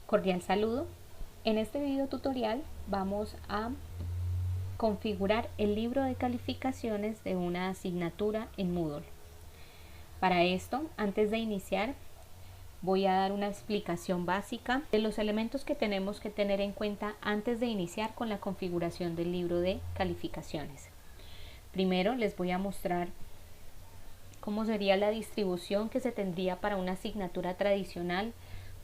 Cordial saludo. En este video tutorial vamos a configurar el libro de calificaciones de una asignatura en Moodle. Para esto, antes de iniciar, voy a dar una explicación básica de los elementos que tenemos que tener en cuenta antes de iniciar con la configuración del libro de calificaciones. Primero les voy a mostrar cómo sería la distribución que se tendría para una asignatura tradicional.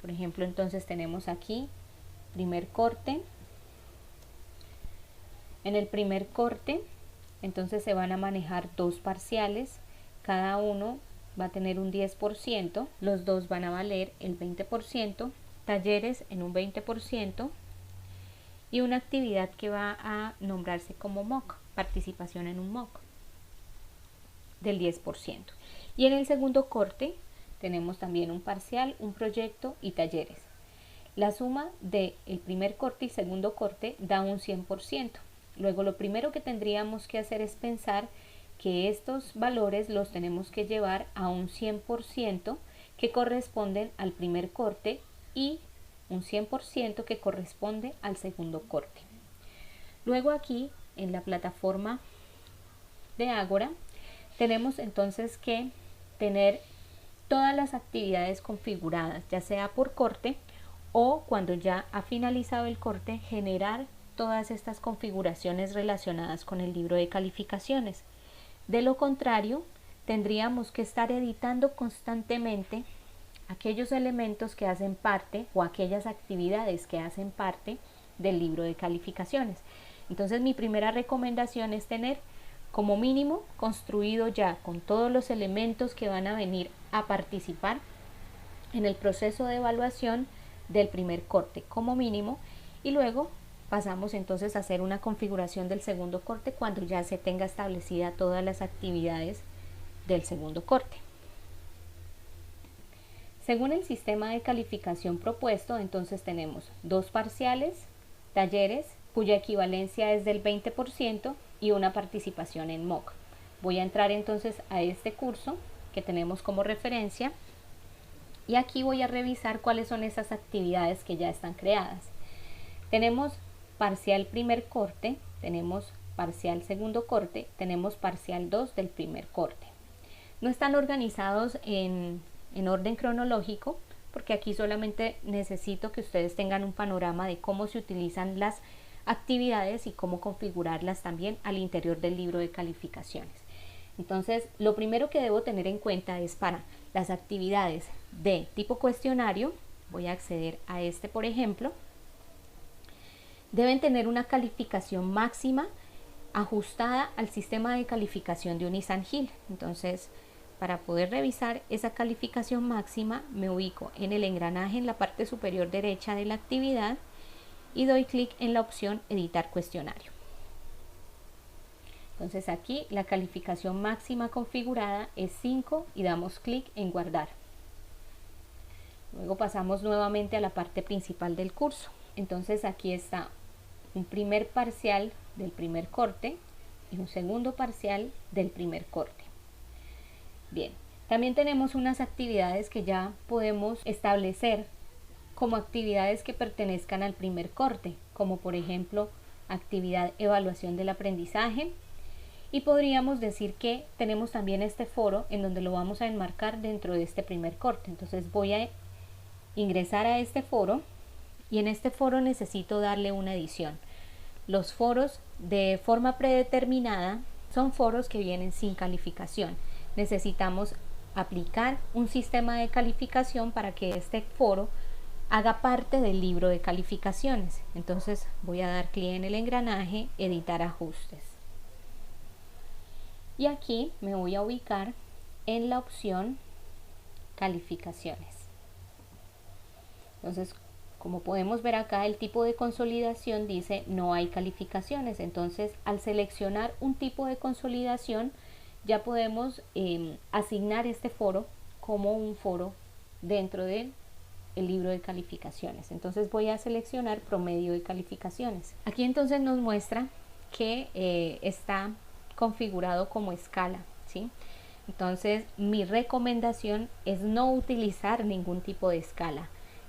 Por ejemplo, entonces tenemos aquí primer corte. En el primer corte, entonces se van a manejar dos parciales, cada uno va a tener un 10%, los dos van a valer el 20%, talleres en un 20% y una actividad que va a nombrarse como mock, participación en un mock del 10%. Y en el segundo corte tenemos también un parcial, un proyecto y talleres. La suma del primer corte y segundo corte da un 100%. Luego lo primero que tendríamos que hacer es pensar que estos valores los tenemos que llevar a un 100% que corresponden al primer corte y un 100% que corresponde al segundo corte. Luego aquí en la plataforma de Ágora tenemos entonces que tener todas las actividades configuradas, ya sea por corte o cuando ya ha finalizado el corte, generar todas estas configuraciones relacionadas con el libro de calificaciones. De lo contrario, tendríamos que estar editando constantemente aquellos elementos que hacen parte o aquellas actividades que hacen parte del libro de calificaciones. Entonces mi primera recomendación es tener como mínimo construido ya con todos los elementos que van a venir a participar en el proceso de evaluación del primer corte como mínimo, y luego pasamos entonces a hacer una configuración del segundo corte cuando ya se tenga establecida todas las actividades del segundo corte. Según el sistema de calificación propuesto, entonces tenemos dos parciales, talleres, cuya equivalencia es del 20% y una participación en mock. Voy a entrar entonces a este curso que tenemos como referencia y aquí voy a revisar cuáles son esas actividades que ya están creadas. Tenemos parcial primer corte, tenemos parcial segundo corte, tenemos parcial 2 del primer corte. No están organizados en orden cronológico porque aquí solamente necesito que ustedes tengan un panorama de cómo se utilizan las actividades y cómo configurarlas también al interior del libro de calificaciones. Entonces, lo primero que debo tener en cuenta es para las actividades de tipo cuestionario, voy a acceder a este por ejemplo, deben tener una calificación máxima ajustada al sistema de calificación de Unisan Hill. Entonces, para poder revisar esa calificación máxima, me ubico en el engranaje en la parte superior derecha de la actividad y doy clic en la opción editar cuestionario. Entonces aquí la calificación máxima configurada es 5 y damos clic en guardar. Luego pasamos nuevamente a la parte principal del curso. Entonces aquí está un primer parcial del primer corte y un segundo parcial del primer corte. Bien, también tenemos unas actividades que ya podemos establecer como actividades que pertenezcan al primer corte, como por ejemplo actividad evaluación del aprendizaje, y podríamos decir que tenemos también este foro en donde lo vamos a enmarcar dentro de este primer corte. Entonces voy a ingresar a este foro y en este foro necesito darle una edición. Los foros de forma predeterminada son foros que vienen sin calificación. Necesitamos aplicar un sistema de calificación para que este foro haga parte del libro de calificaciones. Entonces voy a dar clic en el engranaje, editar ajustes. Y aquí me voy a ubicar en la opción calificaciones. Entonces, como podemos ver acá, el tipo de consolidación dice no hay calificaciones. Entonces, al seleccionar un tipo de consolidación, ya podemos asignar este foro como un foro dentro del libro de calificaciones. Entonces voy a seleccionar promedio de calificaciones. Aquí entonces nos muestra que está configurado como escala, ¿sí? Entonces mi recomendación es no utilizar ningún tipo de escala.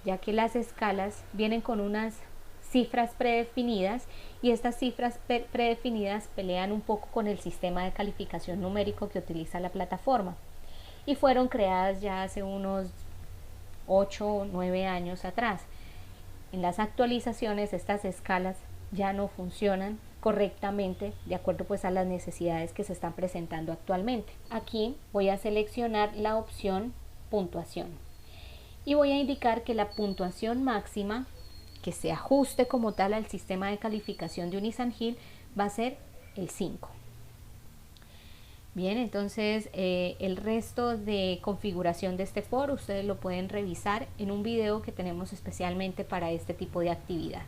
ya que las escalas vienen con unas cifras predefinidas y estas cifras predefinidas pelean un poco con el sistema de calificación numérico que utiliza la plataforma y fueron creadas ya hace unos 8 o 9 años atrás. En las actualizaciones estas escalas ya no funcionan correctamente de acuerdo pues a las necesidades que se están presentando actualmente. Aquí voy a seleccionar la opción puntuación y voy a indicar que la puntuación máxima que se ajuste como tal al sistema de calificación de Unisan-Hill va a ser el 5. Bien, entonces el resto de configuración de este foro ustedes lo pueden revisar en un video que tenemos especialmente para este tipo de actividad.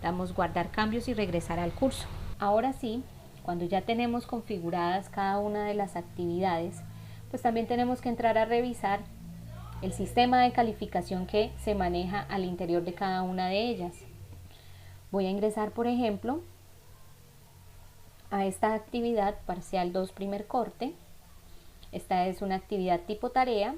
Damos guardar cambios y regresar al curso. Ahora sí, cuando ya tenemos configuradas cada una de las actividades, pues también tenemos que entrar a revisar el sistema de calificación que se maneja al interior de cada una de ellas. Voy a ingresar, por ejemplo, a esta actividad parcial 2 primer corte. Esta es una actividad tipo tarea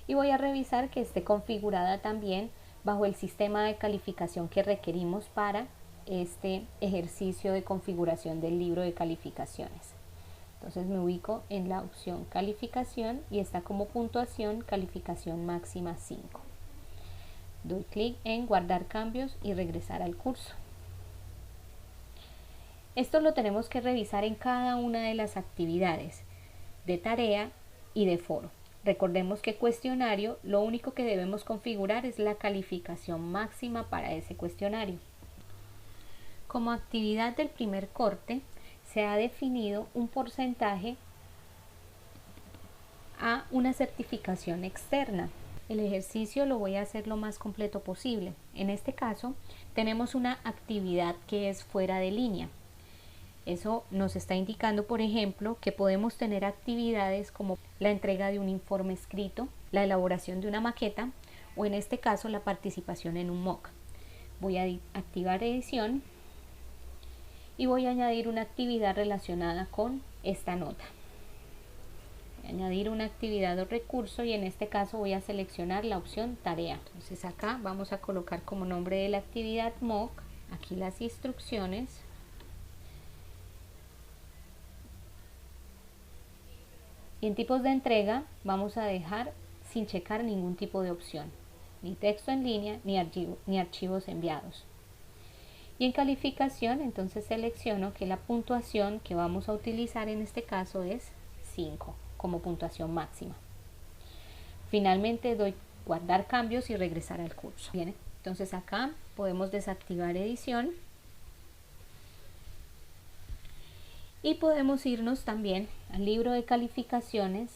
y voy a revisar que esté configurada también bajo el sistema de calificación que requerimos para este ejercicio de configuración del libro de calificaciones. Entonces me ubico en la opción calificación y está como puntuación calificación máxima 5. Doy clic en guardar cambios y regresar al curso. Esto lo tenemos que revisar en cada una de las actividades de tarea y de foro. Recordemos que cuestionario, lo único que debemos configurar es la calificación máxima para ese cuestionario. Como actividad del primer corte, se ha definido un porcentaje a una certificación externa. El ejercicio lo voy a hacer lo más completo posible. En este caso, tenemos una actividad que es fuera de línea. Eso nos está indicando, por ejemplo, que podemos tener actividades como la entrega de un informe escrito, la elaboración de una maqueta o en este caso la participación en un mock. Voy a activar edición y voy a añadir una actividad relacionada con esta nota. Voy a añadir una actividad o recurso y en este caso voy a seleccionar la opción tarea. Entonces acá vamos a colocar como nombre de la actividad mock, aquí las instrucciones. Y en tipos de entrega vamos a dejar sin checar ningún tipo de opción, ni texto en línea ni archivos enviados. Y en calificación entonces selecciono que la puntuación que vamos a utilizar en este caso es 5 como puntuación máxima. Finalmente doy guardar cambios y regresar al curso. Bien, entonces acá podemos desactivar edición y podemos irnos también al libro de calificaciones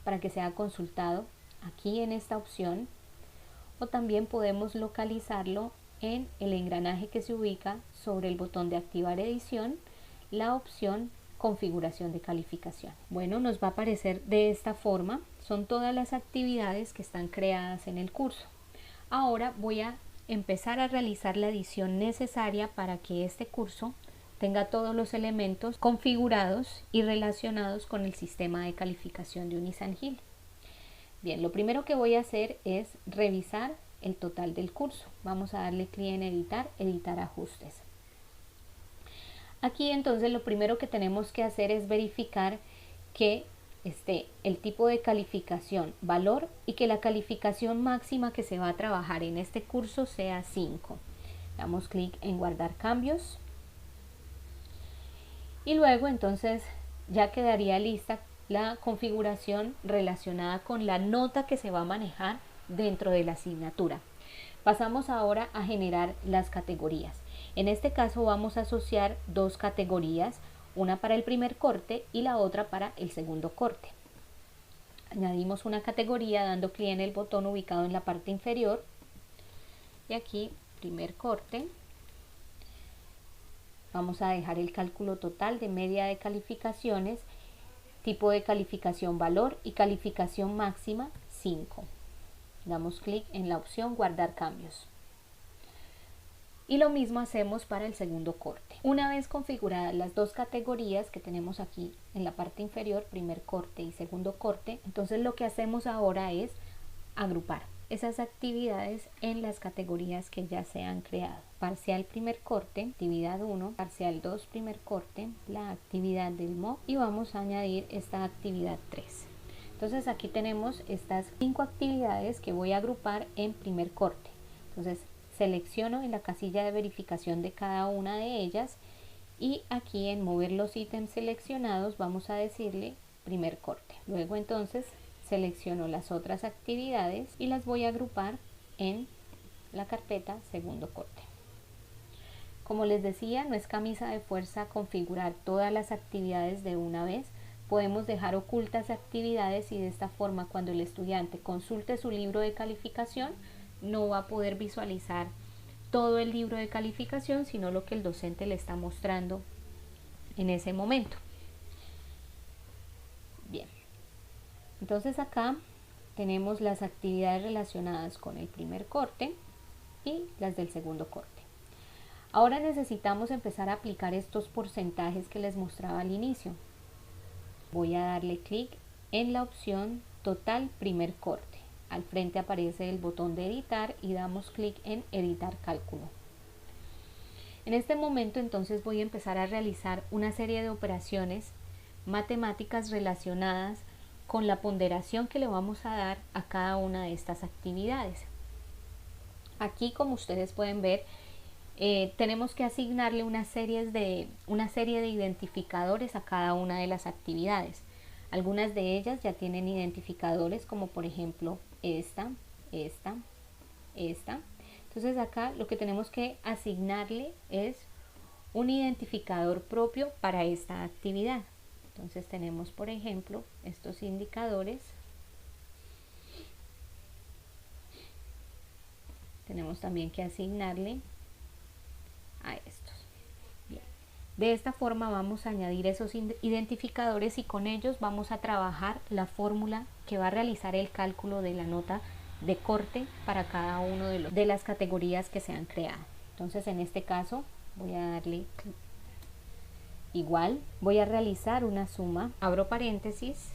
para que sea consultado aquí en esta opción, o también podemos localizarlo en el engranaje que se ubica sobre el botón de activar edición, la opción configuración de calificación. Bueno, nos va a aparecer de esta forma, son todas las actividades que están creadas en el curso. Ahora voy a empezar a realizar la edición necesaria para que este curso tenga todos los elementos configurados y relacionados con el sistema de calificación de Unisan-Hill. Bien, lo primero que voy a hacer es revisar el total del curso. Vamos a darle clic en editar, editar ajustes. Aquí entonces lo primero que tenemos que hacer es verificar que esté el tipo de calificación, valor y que la calificación máxima que se va a trabajar en este curso sea 5. Damos clic en guardar cambios y luego entonces ya quedaría lista la configuración relacionada con la nota que se va a manejar dentro de la asignatura. Pasamos ahora a generar las categorías. En este caso vamos a asociar dos categorías, una para el primer corte y la otra para el segundo corte. Añadimos una categoría dando clic en el botón ubicado en la parte inferior y aquí primer corte. Vamos a dejar el cálculo total de media de calificaciones, tipo de calificación valor y calificación máxima 5. Damos clic en la opción guardar cambios. Y lo mismo hacemos para el segundo corte. Una vez configuradas las dos categorías que tenemos aquí en la parte inferior, primer corte y segundo corte, entonces lo que hacemos ahora es agrupar. esas actividades en las categorías que ya se han creado. Parcial primer corte, actividad 1, parcial 2 primer corte, la actividad del MOOC y vamos a añadir esta actividad 3. Entonces aquí tenemos estas 5 actividades que voy a agrupar en primer corte. Entonces selecciono en la casilla de verificación de cada una de ellas y aquí en mover los ítems seleccionados vamos a decirle primer corte. Luego entonces selecciono las otras actividades y las voy a agrupar en la carpeta segundo corte. Como les decía, no es camisa de fuerza configurar todas las actividades de una vez. Podemos dejar ocultas actividades y de esta forma cuando el estudiante consulte su libro de calificación no va a poder visualizar todo el libro de calificación, sino lo que el docente le está mostrando en ese momento. Bien, entonces acá tenemos las actividades relacionadas con el primer corte y las del segundo corte. Ahora necesitamos empezar a aplicar estos porcentajes que les mostraba al inicio. Voy a darle clic en la opción total primer corte. Al frente aparece el botón de editar y damos clic en editar cálculo. En este momento entonces voy a empezar a realizar una serie de operaciones matemáticas relacionadas con la ponderación que le vamos a dar a cada una de estas actividades. Aquí, como ustedes pueden ver, tenemos que asignarle una serie de identificadores a cada una de las actividades. Algunas de ellas ya tienen identificadores, como por ejemplo esta. Entonces acá lo que tenemos que asignarle es un identificador propio para esta actividad. Entonces tenemos por ejemplo estos indicadores. Tenemos también que asignarle a estos. Bien. De esta forma vamos a añadir esos identificadores y con ellos vamos a trabajar la fórmula que va a realizar el cálculo de la nota de corte para cada uno de las categorías que se han creado. Entonces en este caso voy a darle igual, voy a realizar una suma, abro paréntesis,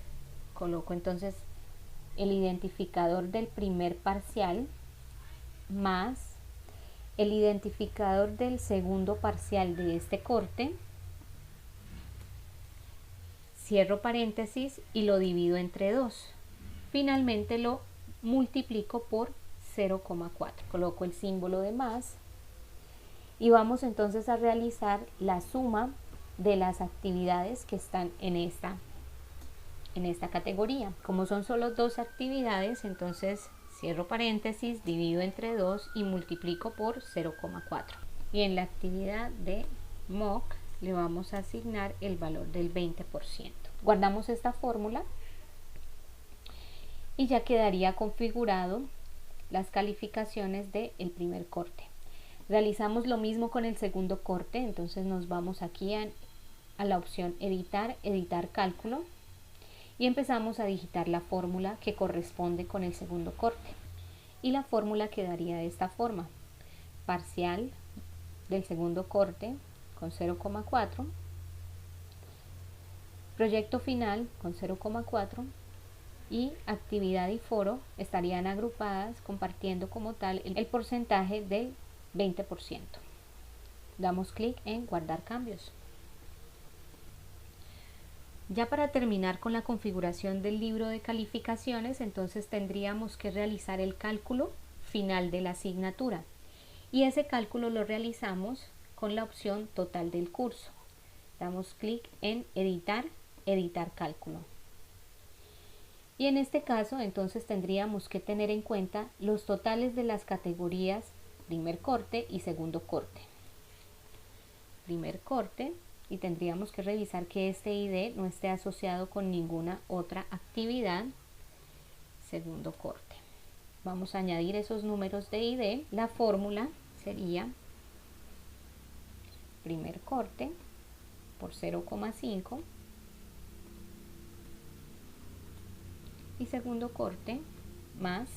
coloco entonces el identificador del primer parcial más el identificador del segundo parcial de este corte, cierro paréntesis y lo divido entre 2. Finalmente lo multiplico por 0,4. Coloco el símbolo de más y vamos entonces a realizar la suma de las actividades que están en esta categoría. Como son solo 2 actividades, entonces cierro paréntesis, divido entre 2 y multiplico por 0,4. Y en la actividad de MOOC le vamos a asignar el valor del 20%. Guardamos esta fórmula y ya quedaría configurado las calificaciones del primer corte. Realizamos lo mismo con el segundo corte, entonces nos vamos aquí a la opción editar cálculo y empezamos a digitar la fórmula que corresponde con el segundo corte y la fórmula quedaría de esta forma: parcial del segundo corte con 0,4, proyecto final con 0,4 y actividad y foro estarían agrupadas compartiendo como tal el porcentaje del 20%. Damos clic en guardar cambios. Ya para terminar con la configuración del libro de calificaciones, entonces tendríamos que realizar el cálculo final de la asignatura y ese cálculo lo realizamos con la opción total del curso. Damos clic en editar cálculo. Y en este caso entonces tendríamos que tener en cuenta los totales de las categorías primer corte y segundo corte. Primer corte, y tendríamos que revisar que este ID no esté asociado con ninguna otra actividad. Segundo corte. Vamos a añadir esos números de ID. La fórmula sería primer corte por 0,5 y segundo corte más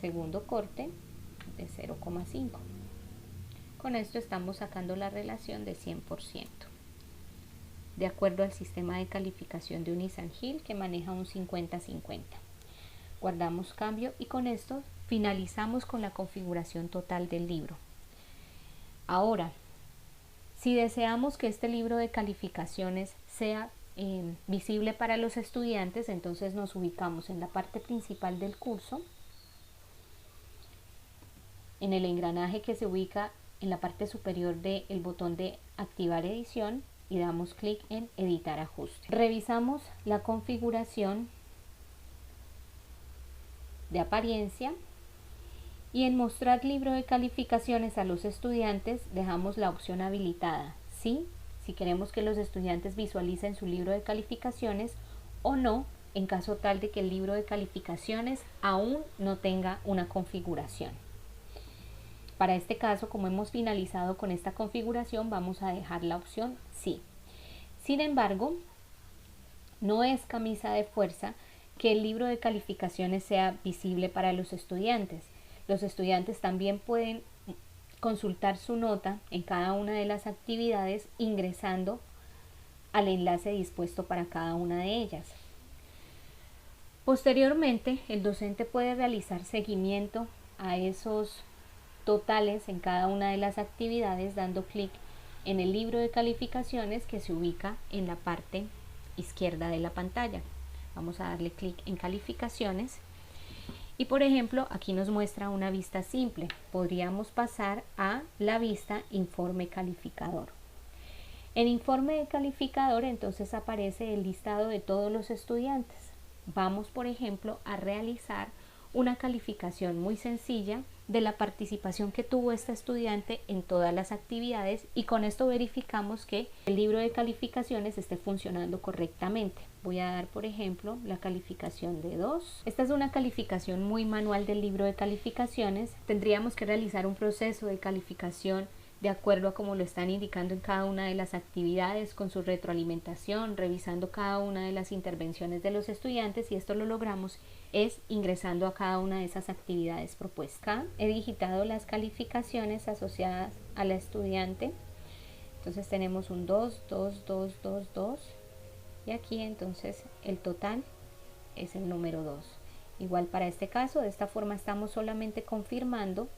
segundo corte de 0,5. Con esto estamos sacando la relación de 100%, de acuerdo al sistema de calificación de Unisan Hill que maneja un 50-50. guardamos cambio y con esto finalizamos con la configuración total del libro. Ahora, si deseamos que este libro de calificaciones sea visible para los estudiantes, entonces nos ubicamos en la parte principal del curso, en el engranaje que se ubica en la parte superior del botón de activar edición y damos clic en editar ajustes. Revisamos la configuración de apariencia y en mostrar libro de calificaciones a los estudiantes dejamos la opción habilitada, sí, si queremos que los estudiantes visualicen su libro de calificaciones, o no, en caso tal de que el libro de calificaciones aún no tenga una configuración. Para este caso, como hemos finalizado con esta configuración, vamos a dejar la opción sí. Sin embargo, no es camisa de fuerza que el libro de calificaciones sea visible para los estudiantes. Los estudiantes también pueden consultar su nota en cada una de las actividades ingresando al enlace dispuesto para cada una de ellas. Posteriormente, el docente puede realizar seguimiento a esos totales en cada una de las actividades dando clic en el libro de calificaciones que se ubica en la parte izquierda de la pantalla. Vamos a darle clic en calificaciones y por ejemplo aquí nos muestra una vista simple. Podríamos pasar a la vista informe calificador. En informe de calificador entonces aparece el listado de todos los estudiantes. Vamos por ejemplo a realizar una calificación muy sencilla de la participación que tuvo este estudiante en todas las actividades y con esto verificamos que el libro de calificaciones esté funcionando correctamente. Voy a dar por ejemplo la calificación de 2. Esta es una calificación muy manual del libro de calificaciones. Tendríamos que realizar un proceso de calificación de acuerdo a como lo están indicando en cada una de las actividades, con su retroalimentación, revisando cada una de las intervenciones de los estudiantes, y esto lo logramos es ingresando a cada una de esas actividades propuestas. Acá he digitado las calificaciones asociadas a la estudiante, entonces tenemos un 2, 2, 2, 2, 2 y aquí entonces el total es el número 2. Igual para este caso, de esta forma estamos solamente confirmando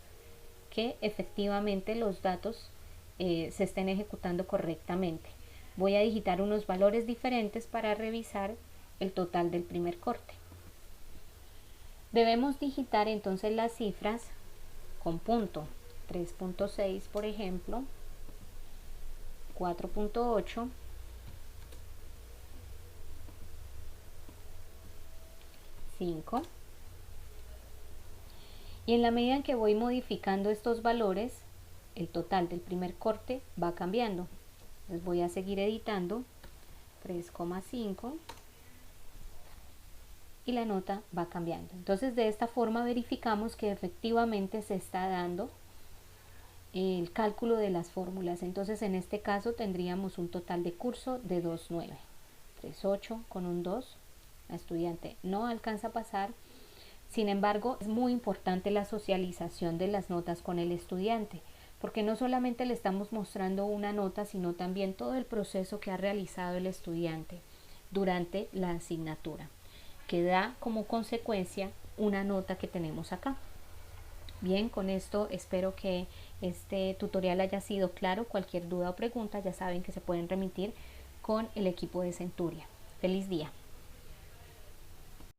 que efectivamente los datos se estén ejecutando correctamente. Voy a digitar unos valores diferentes para revisar el total del primer corte. Debemos digitar entonces las cifras con punto, 3.6 por ejemplo, 4.8, 5. Y en la medida en que voy modificando estos valores, el total del primer corte va cambiando. Entonces voy a seguir editando, 3,5 y la nota va cambiando. Entonces de esta forma verificamos que efectivamente se está dando el cálculo de las fórmulas. Entonces en este caso tendríamos un total de curso de 2,9. 3,8 con un 2. La estudiante no alcanza a pasar. Sin embargo, es muy importante la socialización de las notas con el estudiante, porque no solamente le estamos mostrando una nota, sino también todo el proceso que ha realizado el estudiante durante la asignatura, que da como consecuencia una nota que tenemos acá. Bien, con esto espero que este tutorial haya sido claro. Cualquier duda o pregunta ya saben que se pueden remitir con el equipo de Centuria. Feliz día.